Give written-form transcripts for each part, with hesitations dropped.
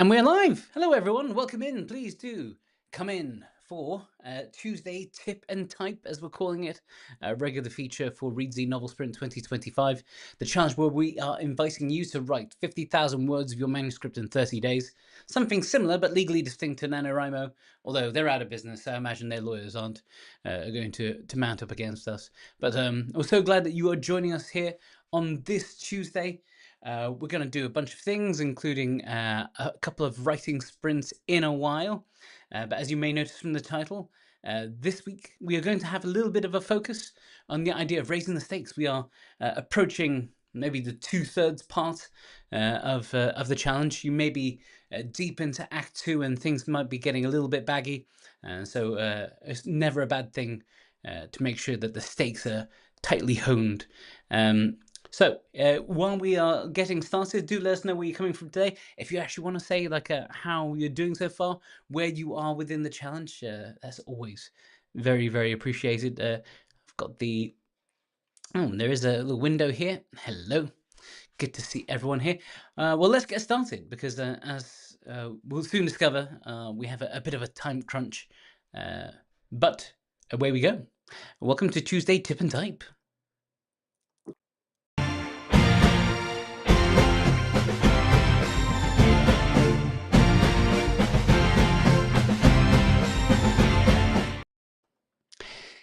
And we're live. Hello, everyone. Welcome in. Please do come in for Tuesday Tip and Type, as we're calling it, a regular feature for Reedsy Novel Sprint 2025, the challenge where we are inviting you to write 50,000 words of your manuscript in 30 days. Something similar but legally distinct to NaNoWriMo, although they're out of business, so I imagine their lawyers aren't going to mount up against us. But we're so glad that you are joining us here on this Tuesday. We're going to do a bunch of things, including a couple of writing sprints in a while. But as you may notice from the title, this week we are going to have a little bit of a focus on the idea of raising the stakes. We are approaching maybe the 2/3 part of the challenge. You may be deep into Act 2 and things might be getting a little bit baggy. So it's never a bad thing to make sure that the stakes are tightly honed. So while we are getting started, do let us know where you're coming from today. If you actually want to say how you're doing so far, where you are within the challenge, that's always very, very appreciated. I've got there is a little window here. Hello. Good to see everyone here. Well, let's get started because as we'll soon discover, we have a bit of a time crunch. But away we go. Welcome to Tuesday Tip and Type.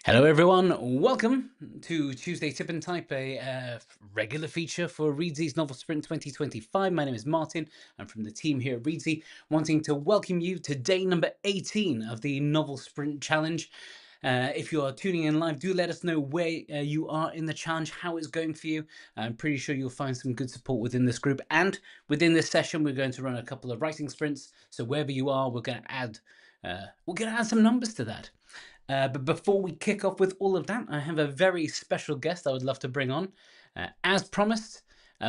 Hello, everyone. Welcome to Tuesday Tip and Type, a regular feature for Reedsy's Novel Sprint 2025. My name is Martin. I'm from the team here at Reedsy, wanting to welcome you to day number 18 of the Novel Sprint Challenge. If you are tuning in live, do let us know where you are in the challenge, how it's going for you. I'm pretty sure you'll find some good support within this group. And within this session, we're going to run a couple of writing sprints. So wherever you are, we're going to add some numbers to that. But before we kick off with all of that, I have a very special guest I would love to bring on. As promised,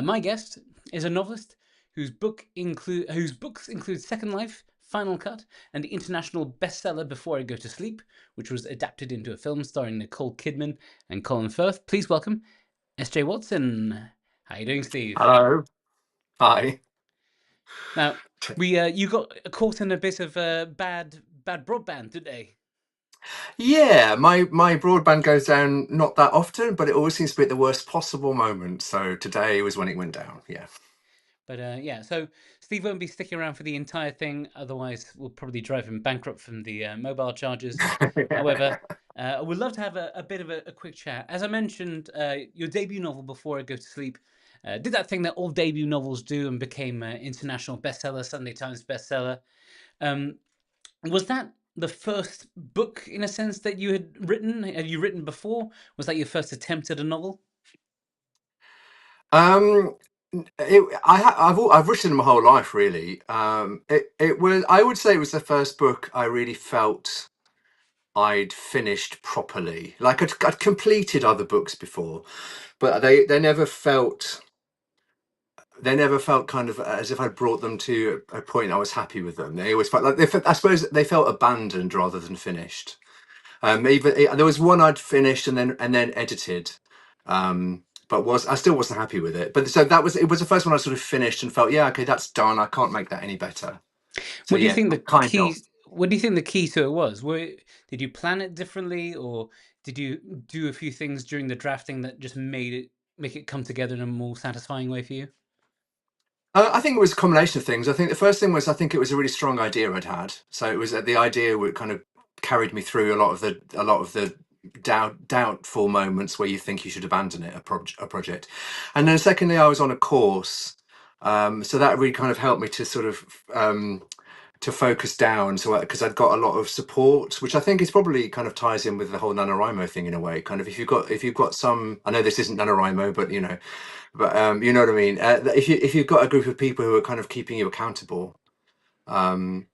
my guest is a novelist whose books include Second Life, Final Cut, and the international bestseller Before I Go to Sleep, which was adapted into a film starring Nicole Kidman and Colin Firth. Please welcome S.J. Watson. How are you doing, Steve? Hello. Hi. Now, you got caught in a bit of bad broadband today. Yeah, my broadband goes down not that often, but it always seems to be at the worst possible moment. So today was when it went down. Yeah. But so Steve won't be sticking around for the entire thing. Otherwise, we'll probably drive him bankrupt from the mobile charges. However, we'd love to have a bit of a quick chat. As I mentioned, your debut novel, Before I Go to Sleep, did that thing that all debut novels do and became an international bestseller, Sunday Times bestseller. Was that the first book, in a sense, that you had written? Had you written before? Was that your first attempt at a novel? Um, I've written my whole life really. It was, I would say it was the first book I really felt I'd finished properly. Like I'd completed other books before, but they never felt kind of as if I'd brought them to a point I was happy with them. They always felt like I suppose they felt abandoned rather than finished. Even there was one I'd finished and then edited, but I still wasn't happy with it. But so it was the first one I sort of finished and felt, yeah, okay, that's done. I can't make that any better. So What do you yeah, think the kind of. key? What do you think the key to it was? Did you plan it differently, or did you do a few things during the drafting that just make it come together in a more satisfying way for you? I think it was a combination of things. I think the first thing was I think it was a really strong idea I'd had. So it was the idea would kind of carried me through a lot of the doubtful moments where you think you should abandon it a project. And then secondly, I was on a course, so that really kind of helped me to sort of to focus down. So because I'd got a lot of support, which I think is probably kind of ties in with the whole NaNoWriMo thing in a way. Kind of if you've got some, I know this isn't NaNoWriMo, but you know what I mean. If you've got a group of people who are kind of keeping you accountable, that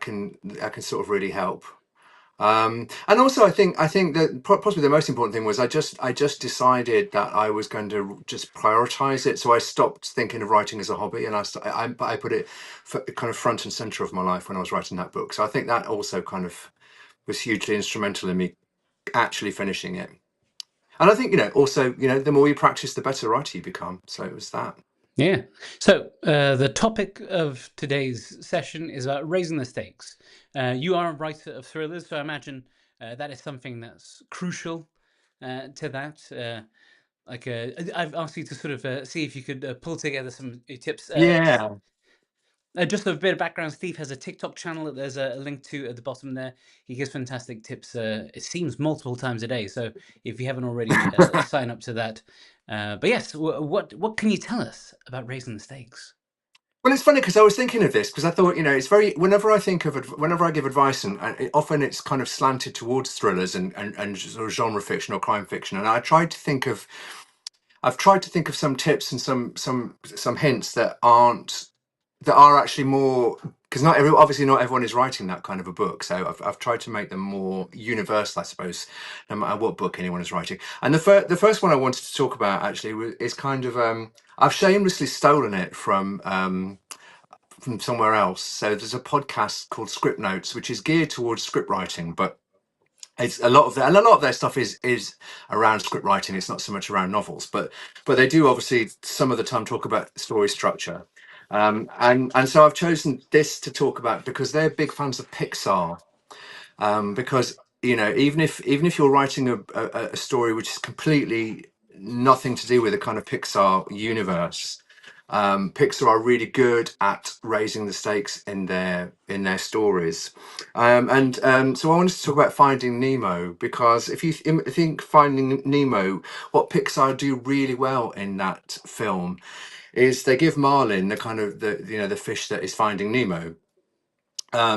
can sort of really help. And also, I think that possibly the most important thing was I just decided that I was going to just prioritize it. So I stopped thinking of writing as a hobby, and I put it kind of front and center of my life when I was writing that book. So I think that also kind of was hugely instrumental in me actually finishing it. And I think, also, the more you practice, the better writer you become. So it was that. Yeah. So the topic of today's session is about raising the stakes. You are a writer of thrillers, so I imagine that is something that's crucial to that. I've asked you to sort of see if you could pull together some tips. Yeah. Just a bit of background, Steve has a TikTok channel that there's a link to at the bottom there. He gives fantastic tips, it seems multiple times a day. So if you haven't already, sign up to that. But yes, what can you tell us about raising the stakes? Well, it's funny because I was thinking of this because I thought, it's very, whenever I think of whenever I give advice, and often it's kind of slanted towards thrillers and sort of genre fiction or crime fiction, and I've tried to think of some tips and some hints that are actually more, because obviously not everyone is writing that kind of a book, so I've tried to make them more universal, I suppose, no matter what book anyone is writing. And the first one I wanted to talk about actually is kind of I've shamelessly stolen it from somewhere else. So there's a podcast called Script Notes, which is geared towards script writing, but it's a lot of their stuff is around script writing. It's not so much around novels, but they do obviously some of the time talk about story structure. And so I've chosen this to talk about because they're big fans of Pixar, because even if you're writing a story which is completely nothing to do with the kind of Pixar universe, Pixar are really good at raising the stakes in their stories. So I wanted to talk about Finding Nemo, because if you think Finding Nemo, what Pixar do really well in that film is they give Marlin the kind of the fish that is Finding Nemo.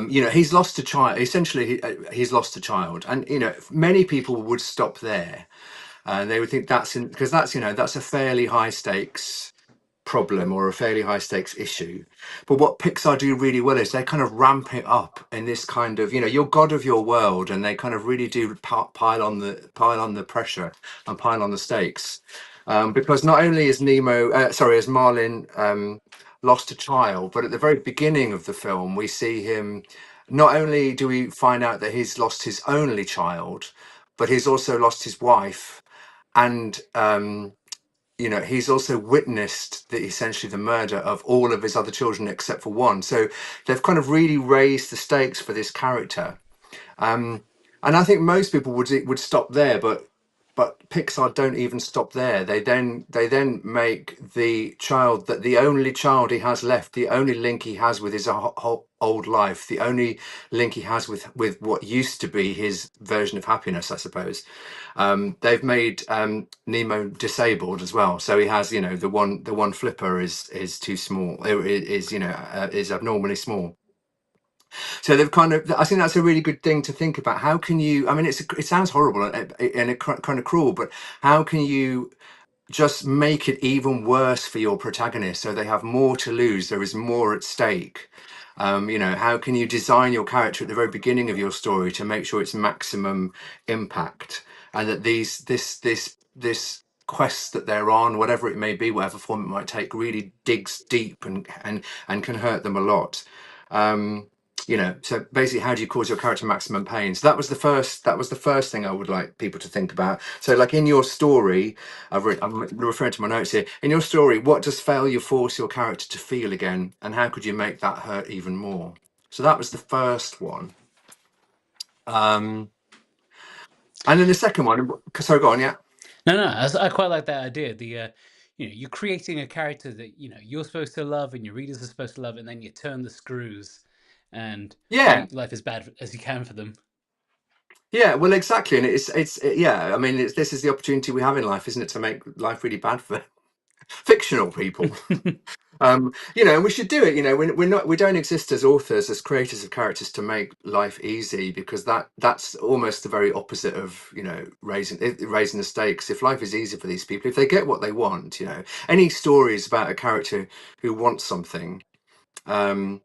He's lost a child. Essentially, he's lost a child, and many people would stop there, and they would think because that's a fairly high stakes problem or a fairly high stakes issue. But what Pixar do really well is they kind of ramp it up in this kind of, you're god of your world, and they kind of really do pile on the pressure and pile on the stakes. Because not only is Marlin lost a child, but at the very beginning of the film, we see him. Not only do we find out that he's lost his only child, but he's also lost his wife, and he's also witnessed essentially the murder of all of his other children except for one. So they've kind of really raised the stakes for this character. Um, and I think most people would stop there, but Pixar don't even stop there. They then make the only child he has left, the only link he has with his whole old life, the only link he has with what used to be his version of happiness, I suppose. They've made Nemo disabled as well, so he has the one flipper is too small. Is abnormally small. So they've kind of, I think that's a really good thing to think about. How can you, I mean, it sounds horrible and kind of cruel, but how can you just make it even worse for your protagonist so they have more to lose? There is more at stake. How can you design your character at the very beginning of your story to make sure it's maximum impact, and that this quest that they're on, whatever it may be, whatever form it might take, really digs deep and can hurt them a lot. Um, so basically, how do you cause your character maximum pain? So that was the first thing I would like people to think about. So like in your story, I'm referring to my notes here. In your story, what does failure force your character to feel again, and how could you make that hurt even more? So that was the first one. Um, and then the second one. Sorry, go on. Yeah. No, I quite like that idea. You're creating a character that you're supposed to love and your readers are supposed to love, and then you turn the screws and Yeah. make life as bad as you can for them. Yeah. Well, exactly. And yeah. I mean, this is the opportunity we have in life, isn't it, to make life really bad for fictional people. And we should do it. We don't exist as authors, as creators of characters, to make life easy, because that's almost the very opposite of raising the stakes. If life is easy for these people, if they get what they want, any story is about a character who wants something. um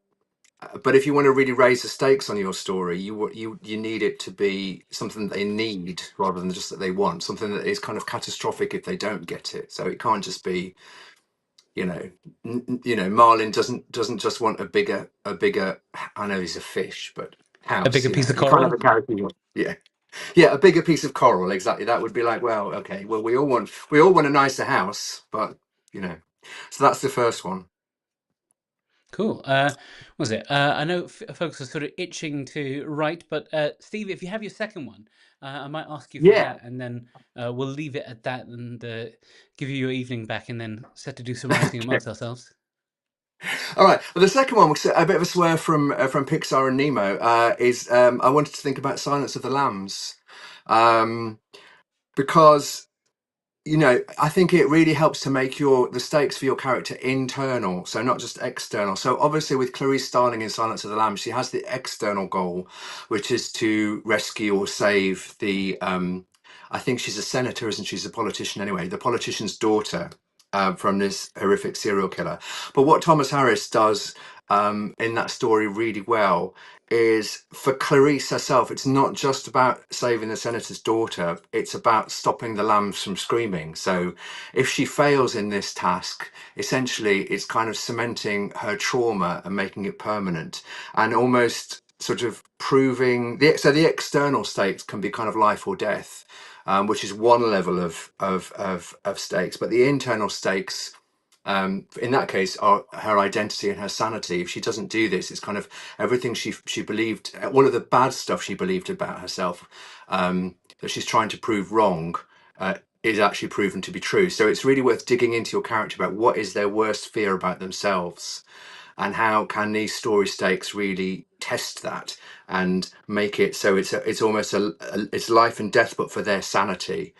but if you want to really raise the stakes on your story, you need it to be something that they need rather than just that they want, something that is kind of catastrophic if they don't get it. So it can't just be, you know Marlin doesn't just want a bigger, I know he's a fish, but A house. bigger piece of You can't have coral. a character yeah, yeah, a bigger piece of coral, exactly. That would be like, well, okay, well, we all want a nicer house, but you know So that's the first one. Cool. Was it? I know folks are sort of itching to write, but Steve, if you have your second one, I might ask you for Yeah. that, and then we'll leave it at that and give you your evening back, and then set to do some writing Okay. amongst ourselves. All right. Well, the second one was a bit of a swear from Pixar and Nemo. Is I wanted to think about Silence of the Lambs, um, because I think it really helps to make the stakes for your character internal, so not just external. So obviously with Clarice Starling in Silence of the Lambs, she has the external goal, which is to rescue or save I think she's a senator, isn't she? She's a politician anyway, the politician's daughter, from this horrific serial killer. But what Thomas Harris does in that story really well is, for Clarice herself, it's not just about saving the senator's daughter, it's about stopping the lambs from screaming. So if she fails in this task, essentially it's kind of cementing her trauma and making it permanent, and almost sort of proving the external stakes can be kind of life or death, which is one level of stakes, but the internal stakes, in that case, are her identity and her sanity. If she doesn't do this, it's kind of everything she believed, all of the bad stuff she believed about herself, that she's trying to prove wrong, is actually proven to be true. So it's really worth digging into your character about what is their worst fear about themselves, and how can these story stakes really test that and make it so it's almost it's life and death, but for their sanity.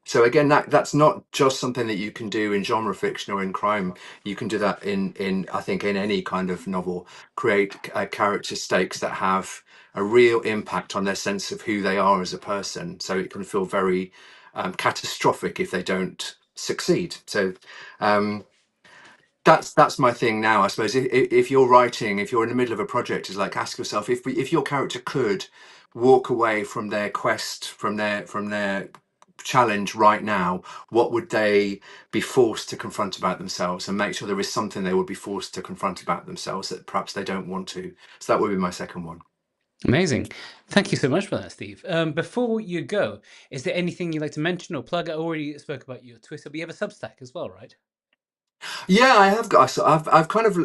So again, that's not just something that you can do in genre fiction or in crime. You can do that in I think in any kind of novel. Create character stakes that have a real impact on their sense of who they are as a person. So it can feel very catastrophic if they don't succeed. So that's my thing now, I suppose. If you're writing, if you're in the middle of a project, is like, ask yourself, if your character could walk away from their quest, from their challenge right now, what would they be forced to confront about themselves, and make sure there is something they would be forced to confront about themselves that perhaps they don't want to. So that would be my second one. Amazing. Thank you so much for that, Steve. Before you go, is there anything you'd like to mention or plug? I already spoke about your Twitter, but you have a Substack as well, right? Yeah, I have got. I've kind of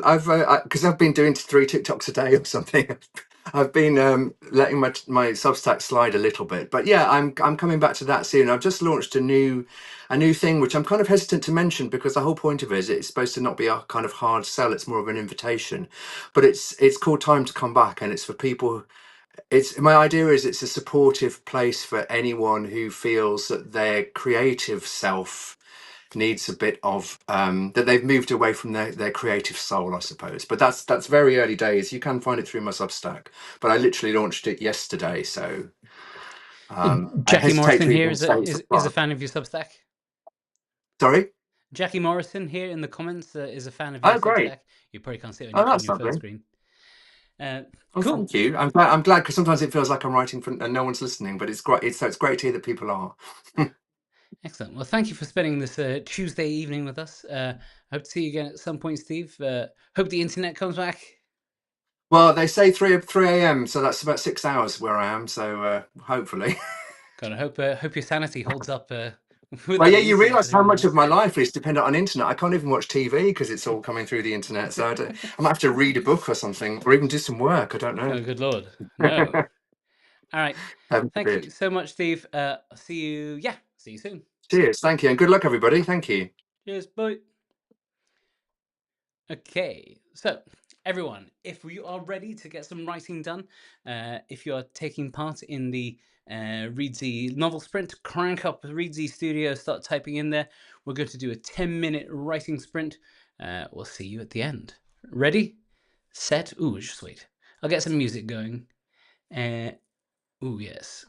because I've been doing 3 TikToks a day or something. I've been letting my Substack slide a little bit, but yeah, I'm coming back to that soon. I've just launched a new thing, which I'm kind of hesitant to mention, because the whole point of it is it's supposed to not be a kind of hard sell. It's more of an invitation, but it's called Time to Come Back, and it's for people. It's my idea is it's a supportive place for anyone who feels that their creative self needs a bit of that they've moved away from their creative soul, I suppose. But that's very early days. You can find it through my Substack, but I literally launched it yesterday, so I Jackie hesitate Morrison to here even is say a it's a is a plug. fan of your Substack. Sorry. Jackie Morrison here in the comments is a fan of your Oh, great. Substack. You probably can't see it on Oh, your that's phone lovely. screen. Uh, Well, cool. thank you. I'm glad because sometimes it feels like I'm writing for and no one's listening, but it's great. So it's great to hear that people are. Excellent. Well, thank you for spending this Tuesday evening with us. Hope to see you again at some point, Steve. Hope the internet comes back. Well, they say 3 a.m., so that's about 6 hours where I am. So hopefully. God, I hope your sanity holds up Well, without yeah, the you internet, realise as how everyone much of else. my life is dependent on internet. I can't even watch TV because it's all coming through the internet. So I might have to read a book or something, or even do some work. I don't know. Oh, good Lord. No. All right. Heaven Thank forbid. you so much, Steve. I'll see you. Yeah, see you soon. Cheers. Thank you. And good luck, everybody. Thank you. Cheers. Bye. Okay, so everyone, if you are ready to get some writing done, if you are taking part in the Reedsy novel sprint, crank up Reedsy Studio, start typing in there. We're going to do a 10-minute writing sprint. We'll see you at the end. Ready, set, ooh, sweet. I'll get some music going. Ooh, yes.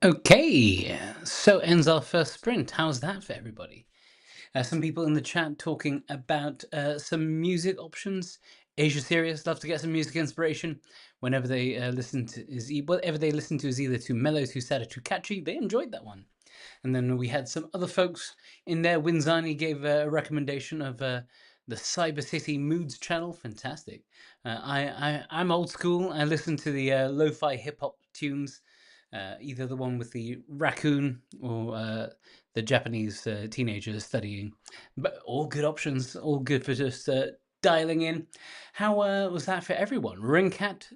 Okay, so ends our first sprint. How's that for everybody? Some people in the chat talking about some music options. Asia Serious love to get some music inspiration. Whenever they listen to whatever they listen to is either too mellow, too sad, or too catchy. They enjoyed that one. And then we had some other folks in there. Winzani gave a recommendation of the Cyber City Moods channel. Fantastic. I'm old school. I listen to the lo-fi hip hop tunes, either the one with the raccoon or the Japanese teenagers studying. But all good options, all good for just dialing in. How was that for everyone? Ringcat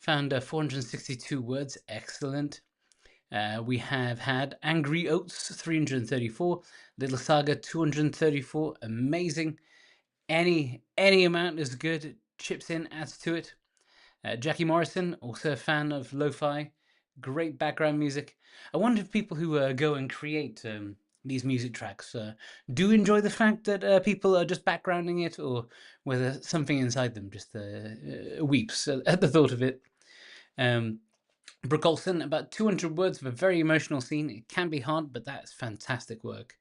found 462 words. Excellent. We have had Angry Oats 334, Little Saga 234, amazing. Any amount is good. Chips in, adds to it. Jackie Morrison, also a fan of lo-fi, great background music. I wonder if people who go and create these music tracks do enjoy the fact that people are just backgrounding it, or whether something inside them just weeps at the thought of it. Brooke Olsen, about 200 words of a very emotional scene. It can be hard, but that's fantastic work.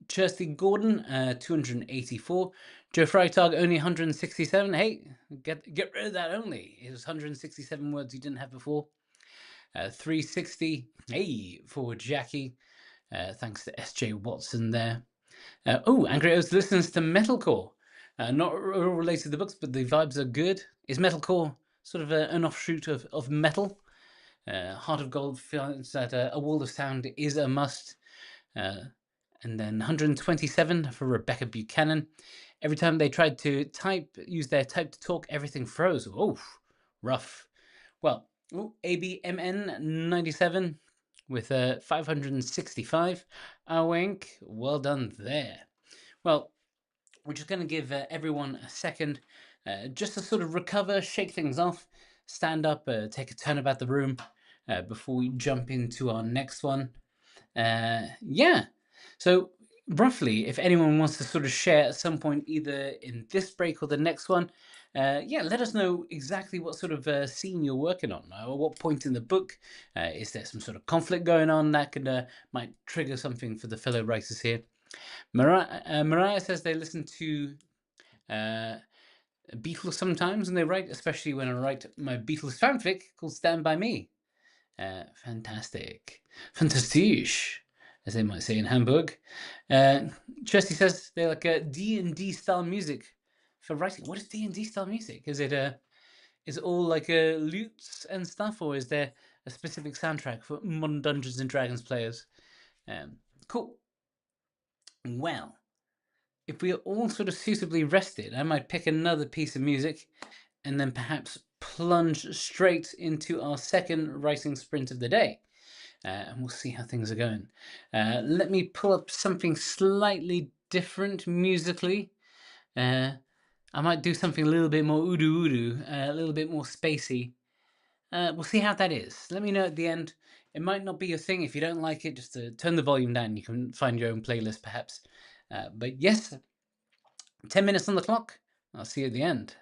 Kirsty Gordon, 284. Joe Freitag, only 167. Hey, get rid of that only. It was 167 words you didn't have before. 360. Hey, for Jackie. Thanks to SJ Watson there. Angry O's listens to metalcore. Not all related to the books, but the vibes are good. Is metalcore sort of an offshoot of metal? Heart of Gold feels that a wall of sound is a must. And then 127 for Rebecca Buchanan. Every time they tried to use their type to talk, everything froze. Oh, rough. Well, ABMN97 with 565. Wink, well done there. Well, we're just going to give everyone a second just to sort of recover, shake things off, stand up, take a turn about the room before we jump into our next one. Yeah. So roughly, if anyone wants to sort of share at some point, either in this break or the next one, yeah, let us know exactly what sort of scene you're working on, or what point in the book. Is there some sort of conflict going on that could might trigger something for the fellow writers here? Mariah says they listen to Beatles sometimes and they write, especially when I write my Beatles fanfic called Stand By Me. Fantastic. Fantastisch, as they might say in Hamburg. Chesty says they like D&D style music for writing. What is D&D style music? Is it all like lutes and stuff, or is there a specific soundtrack for modern Dungeons and Dragons players? Cool. Well, if we are all sort of suitably rested, I might pick another piece of music and then perhaps plunge straight into our second writing sprint of the day. And we'll see how things are going. Let me pull up something slightly different musically. I might do something a little bit more udu, a little bit more spacey. We'll see how that is. Let me know at the end. It might not be your thing. If you don't like it, just turn the volume down. You can find your own playlist, perhaps. But yes, 10 minutes on the clock. I'll see you at the end.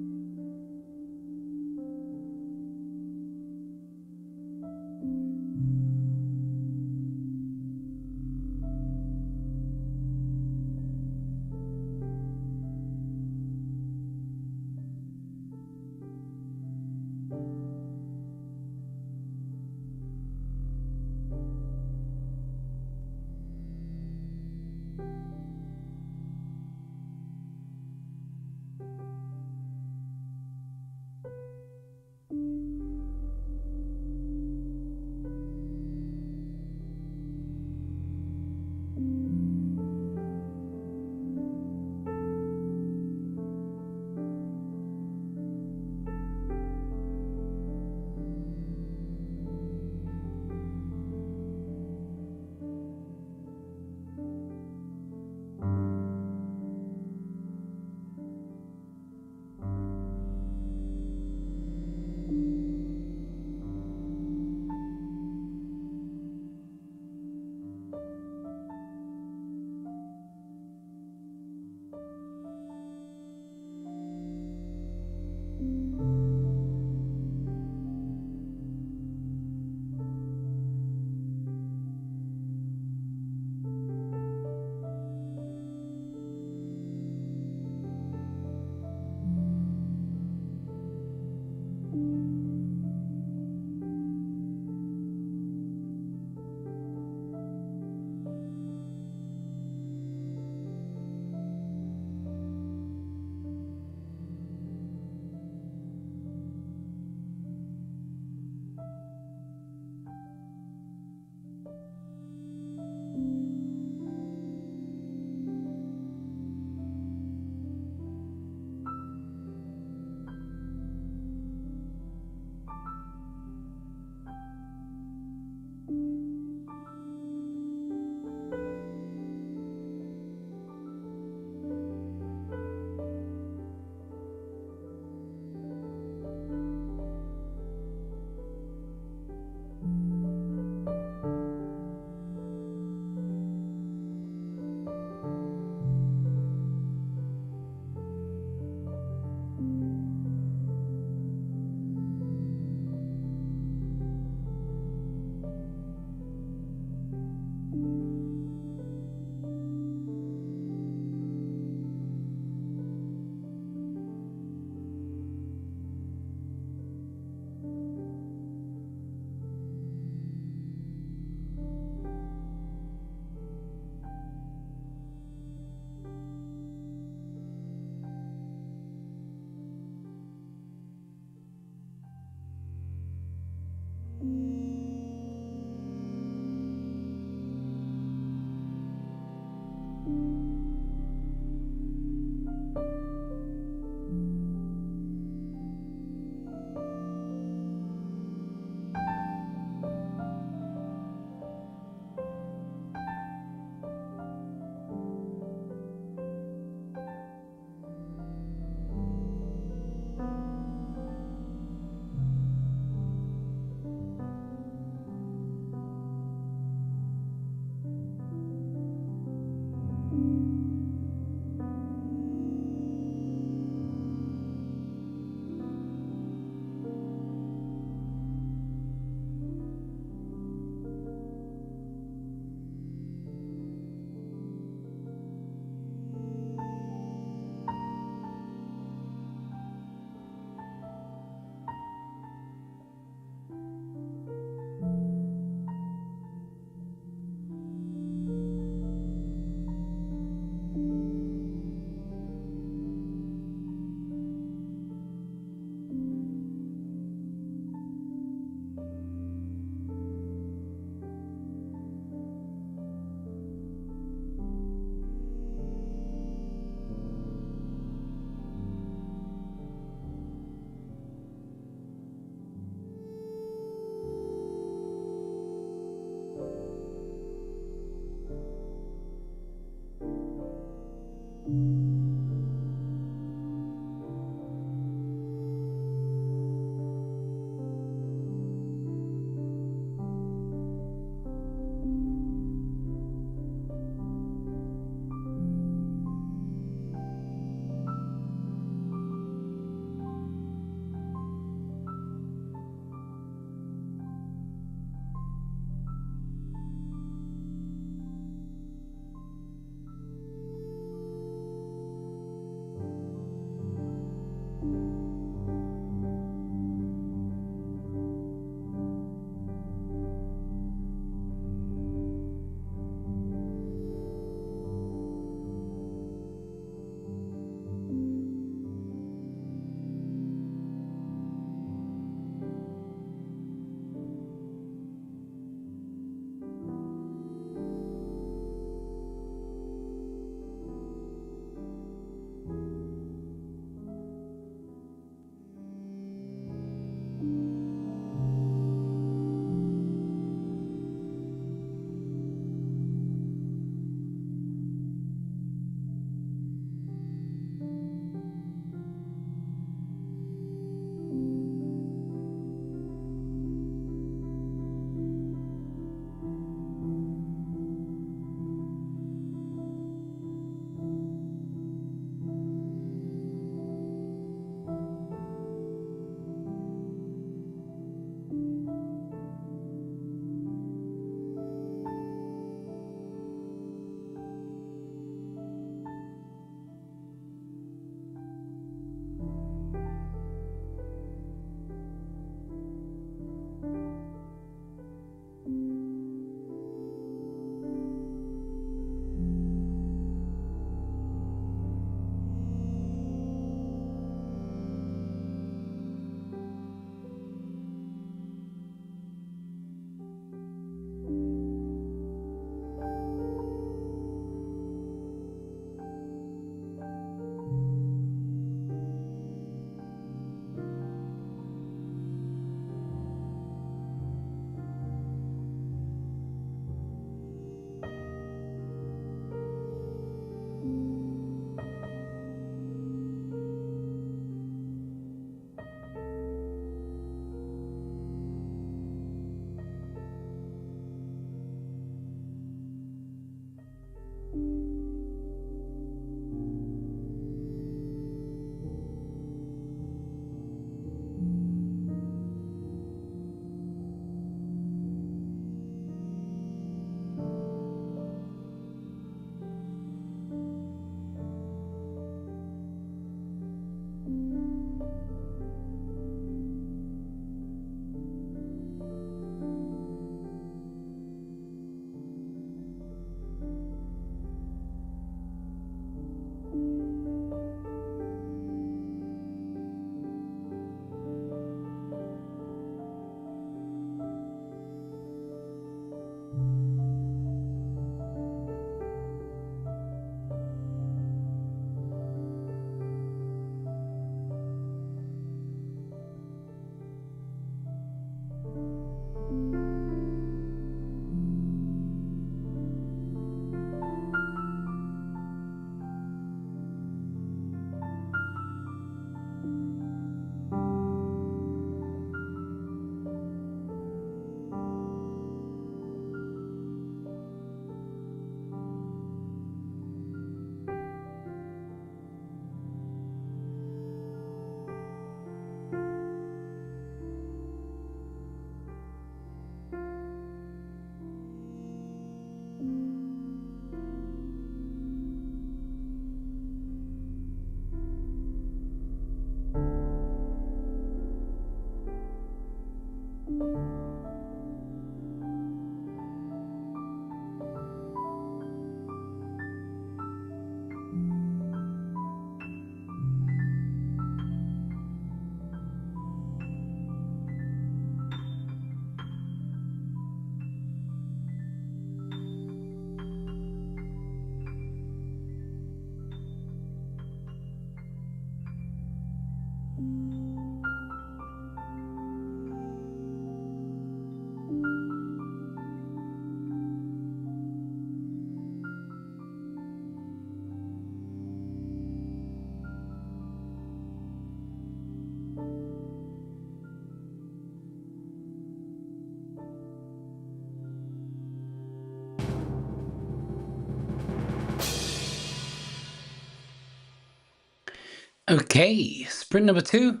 Okay, sprint number 2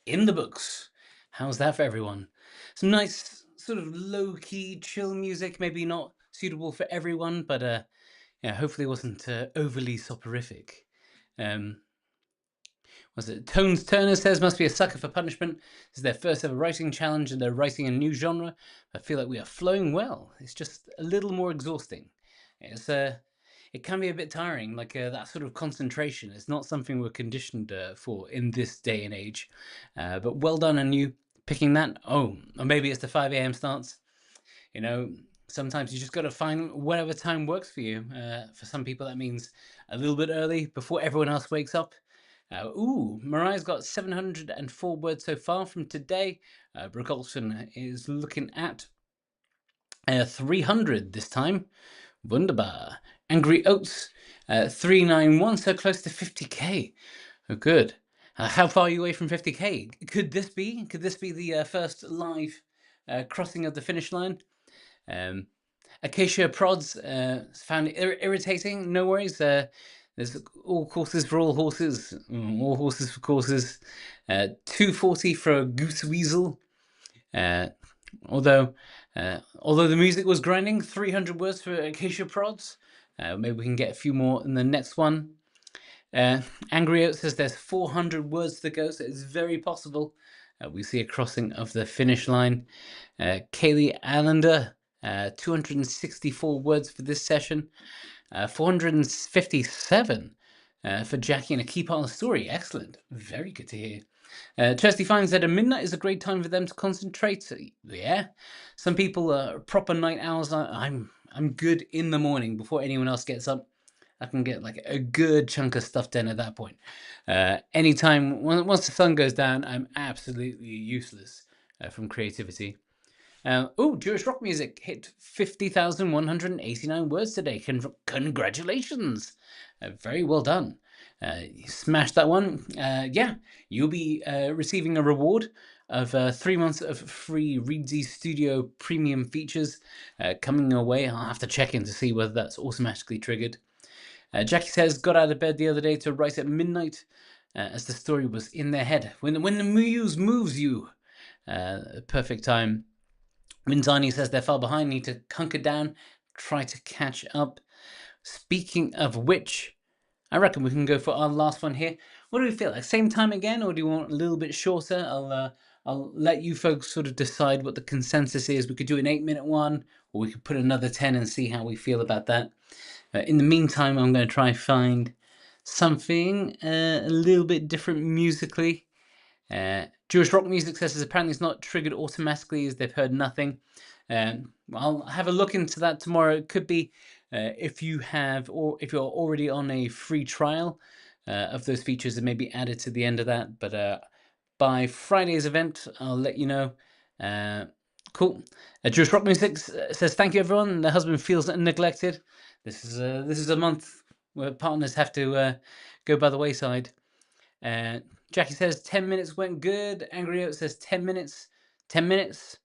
in the books. How's that for everyone? Some nice sort of low-key chill music, maybe not suitable for everyone, but yeah, hopefully it wasn't overly soporific. Um, was it Tones Turner says must be a sucker for punishment. This is their first ever writing challenge and they're writing a new genre. I feel like we are flowing well. It's just a little more exhausting. It's it can be a bit tiring, like that sort of concentration. It's not something we're conditioned for in this day and age. But well done on you picking that. Oh, or maybe it's the 5 a.m. starts. You know, sometimes you just got to find whatever time works for you. For some people, that means a little bit early before everyone else wakes up. Mariah's got 704 words so far from today. Brooke Olsen is looking at 300 this time. Wunderbar. Angry Oats, 391, so close to 50k. Oh, good. How far are you away from 50k? Could this be the first live crossing of the finish line? Acacia Prods found it irritating. No worries. There's all courses for all horses. All horses for courses. 240 for a Goose Weasel. Although the music was grinding, 300 words for Acacia Prods. Maybe we can get a few more in the next one. Angry Oat says there's 400 words to go, so it's very possible we see a crossing of the finish line. Kaylee Allender, 264 words for this session. 457 for Jackie and a key part of the story. Excellent. Very good to hear. Chesty finds that a midnight is a great time for them to concentrate. Yeah, some people are proper night owls. I'm good in the morning before anyone else gets up. I can get like a good chunk of stuff done at that point. Anytime once the sun goes down, I'm absolutely useless from creativity. Jewish rock music hit 50,189 words today. Congratulations. Very well done. You smashed that one. Yeah, you'll be receiving a reward of 3 months of free Reedsy Studio premium features coming your way. I'll have to check in to see whether that's automatically triggered. Jackie says, got out of bed the other day to write at midnight as the story was in their head. When the muse moves you. Perfect time. Minzani says they're far behind, need to hunker down, try to catch up. Speaking of which, I reckon we can go for our last one here. What do we feel like? Same time again, or do you want a little bit shorter? I'll let you folks sort of decide what the consensus is. We could do an 8-minute one, or we could put another 10 and see how we feel about that. In the meantime, I'm going to try and find something a little bit different musically. Jewish rock music says apparently it's not triggered automatically as they've heard nothing. I'll have a look into that tomorrow. It could be if you have, or if you're already on a free trial of those features, it may be added to the end of that. But by Friday's event, I'll let you know. Cool. Jewish rock music says thank you everyone. The husband feels neglected. This is a month where partners have to go by the wayside. Jackie says 10 minutes went good. Angry Oat says 10 minutes. 10 minutes.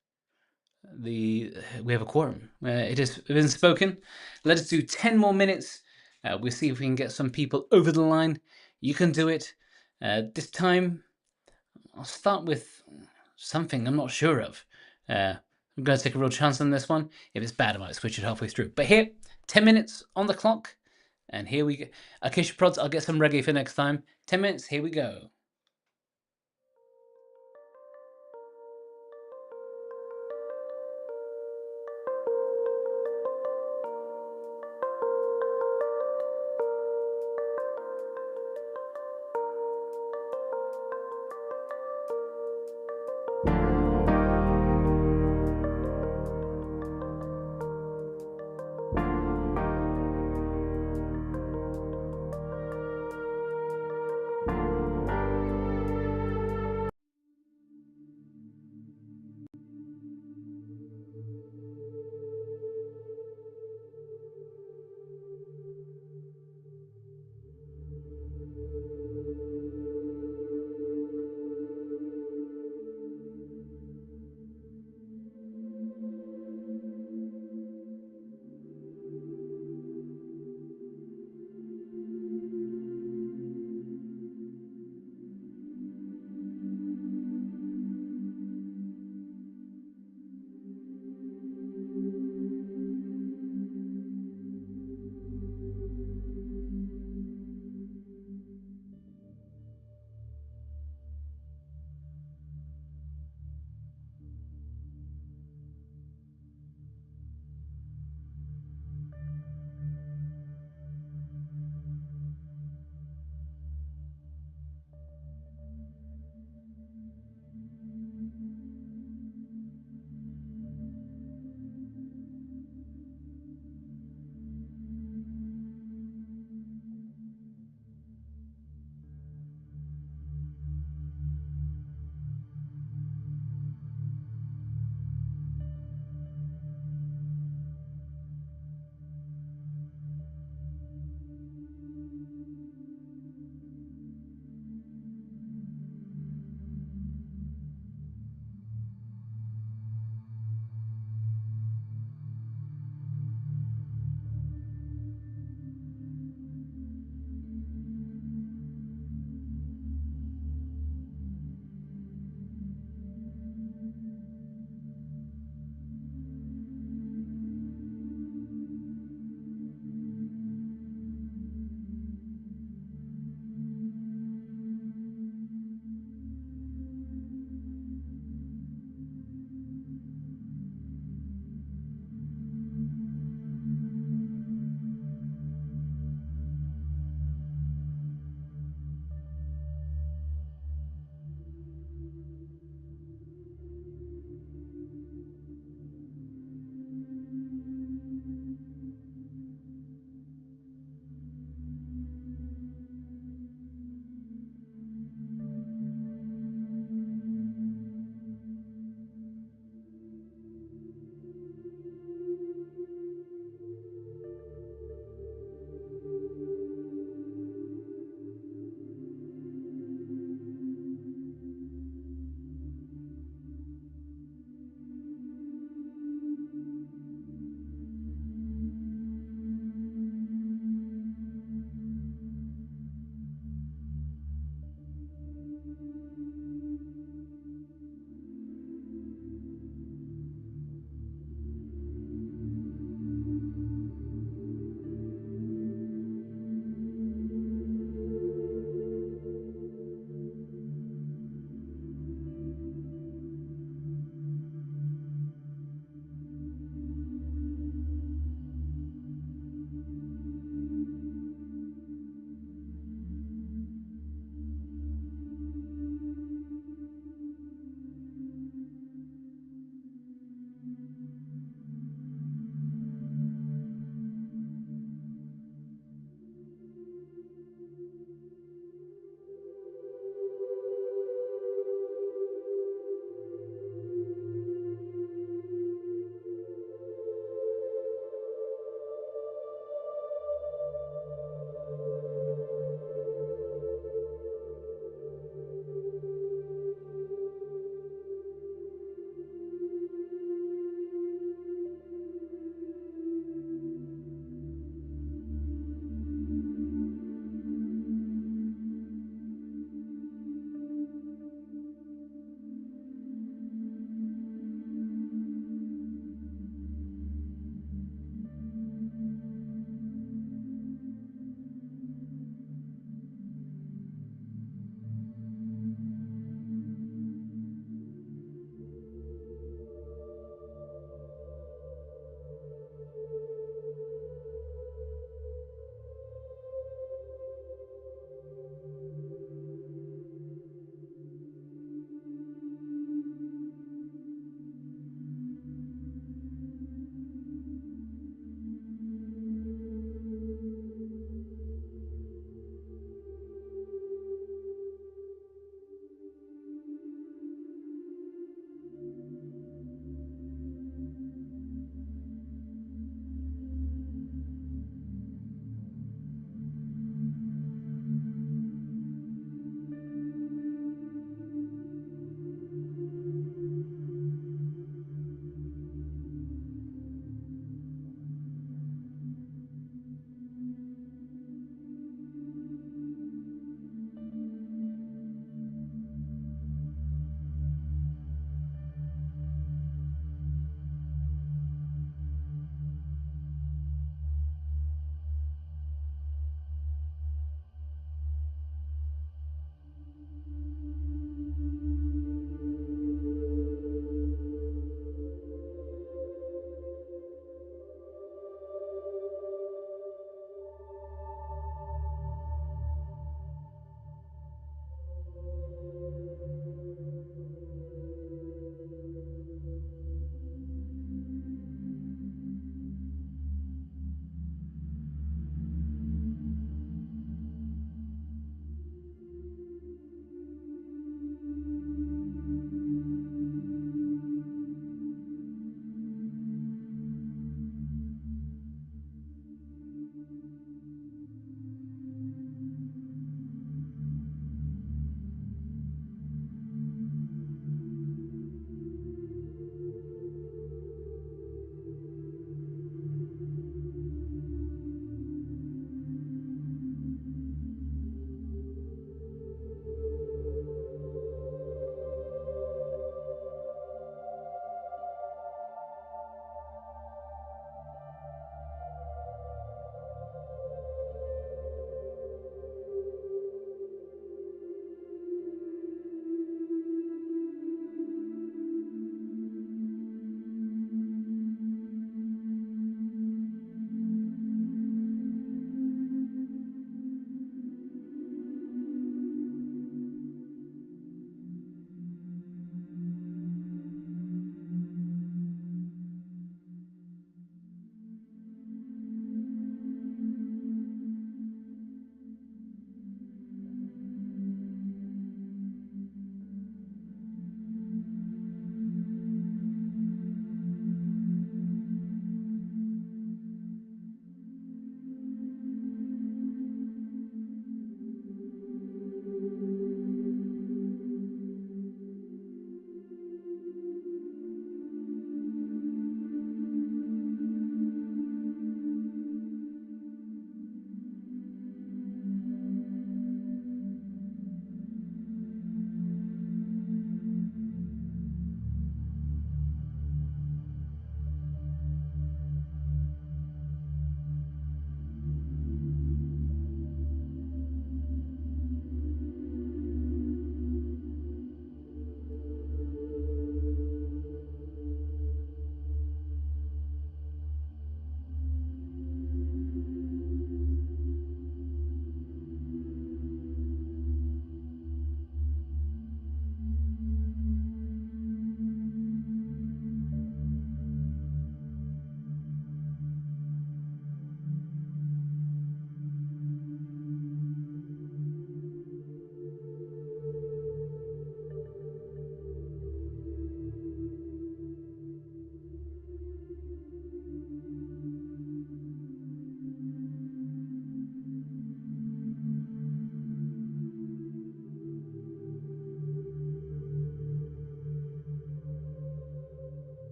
We have a quorum. It has been spoken. Let us do 10 more minutes. We'll see if we can get some people over the line. You can do it. This time, I'll start with something I'm not sure of. I'm going to take a real chance on this one. If it's bad, I might switch it halfway through. But here, 10 minutes on the clock. And here we go. Acacia Prods, I'll get some reggae for next time. 10 minutes, here we go.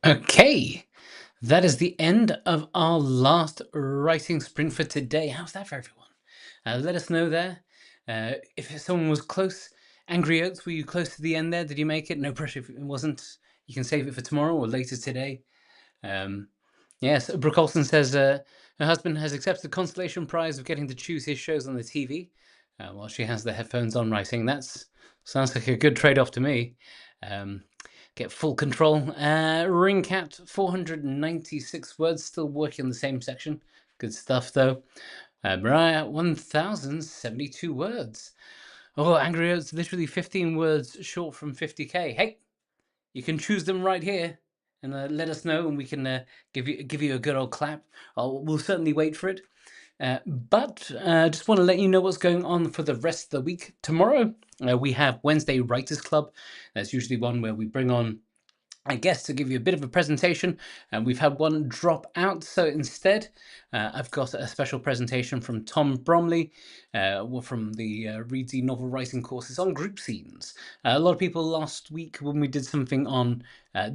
Okay, that is the end of our last writing sprint for today. How's that for everyone? Let us know there. If someone was close, Angry Oats, were you close to the end there? Did you make it? No pressure if it wasn't. You can save it for tomorrow or later today. Um, yes, Brooke Olson says her husband has accepted the consolation prize of getting to choose his shows on the TV while she has the headphones on writing. That sounds like a good trade-off to me. Um, get full control. Ringcat, 496 words, still working on the same section. Good stuff, though. Mariah, 1,072 words. Oh, Angry Oats, literally 15 words short from 50k. Hey, you can choose them right here, and let us know, and we can give you a good old clap. We'll certainly wait for it. But just want to let you know what's going on for the rest of the week. Tomorrow, we have Wednesday Writers Club. That's usually one where we bring on a guest to give you a bit of a presentation, and we've had one drop out. So instead, I've got a special presentation from Tom Bromley from the Reedsy novel writing courses on group scenes. A lot of people last week when we did something on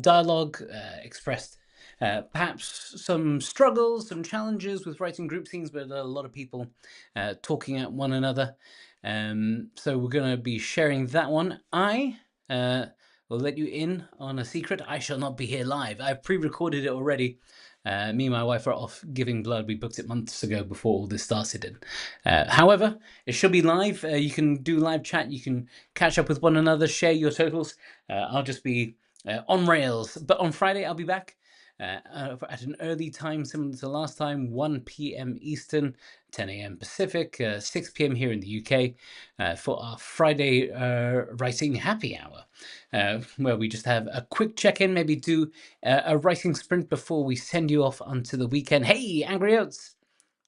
dialogue expressed perhaps some struggles, some challenges with writing group scenes, but a lot of people talking at one another. So we're going to be sharing that one. I will let you in on a secret. I shall not be here live. I've pre-recorded it already. Me and my wife are off giving blood. We booked it months ago before all this started. However, it should be live. You can do live chat. You can catch up with one another, share your totals. I'll just be on rails. But on Friday, I'll be back at an early time, similar to last time, 1 p.m. Eastern, 10 a.m. Pacific, 6 p.m. here in the UK, for our Friday writing happy hour, where we just have a quick check-in, maybe do a writing sprint before we send you off onto the weekend. Hey, Angry Oats,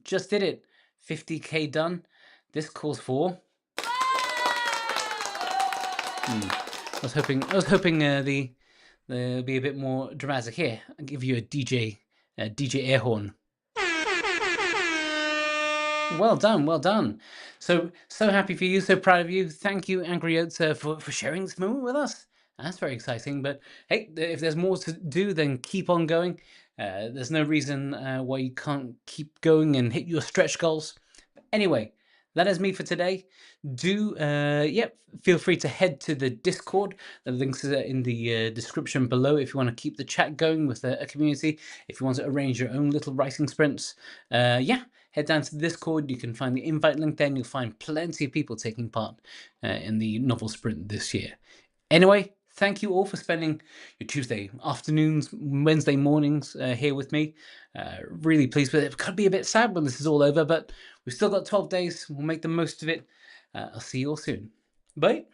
just did it. 50k done. This calls for... I was hoping there'll be a bit more dramatic. Here, I'll give you a DJ air horn. Well done, well done. So happy for you, so proud of you. Thank you, Angry Oats, for sharing this moment with us. That's very exciting. But hey, if there's more to do, then keep on going. There's no reason why you can't keep going and hit your stretch goals. Anyway, that is me for today. Feel free to head to the Discord. The links are in the description below if you want to keep the chat going with a community. If you want to arrange your own little writing sprints, head down to the Discord. You can find the invite link there, and you'll find plenty of people taking part in the novel sprint this year. Anyway, thank you all for spending your Tuesday afternoons, Wednesday mornings here with me. Really pleased with it. It could be a bit sad when this is all over, but we've still got 12 days. We'll make the most of it. I'll see you all soon. Bye.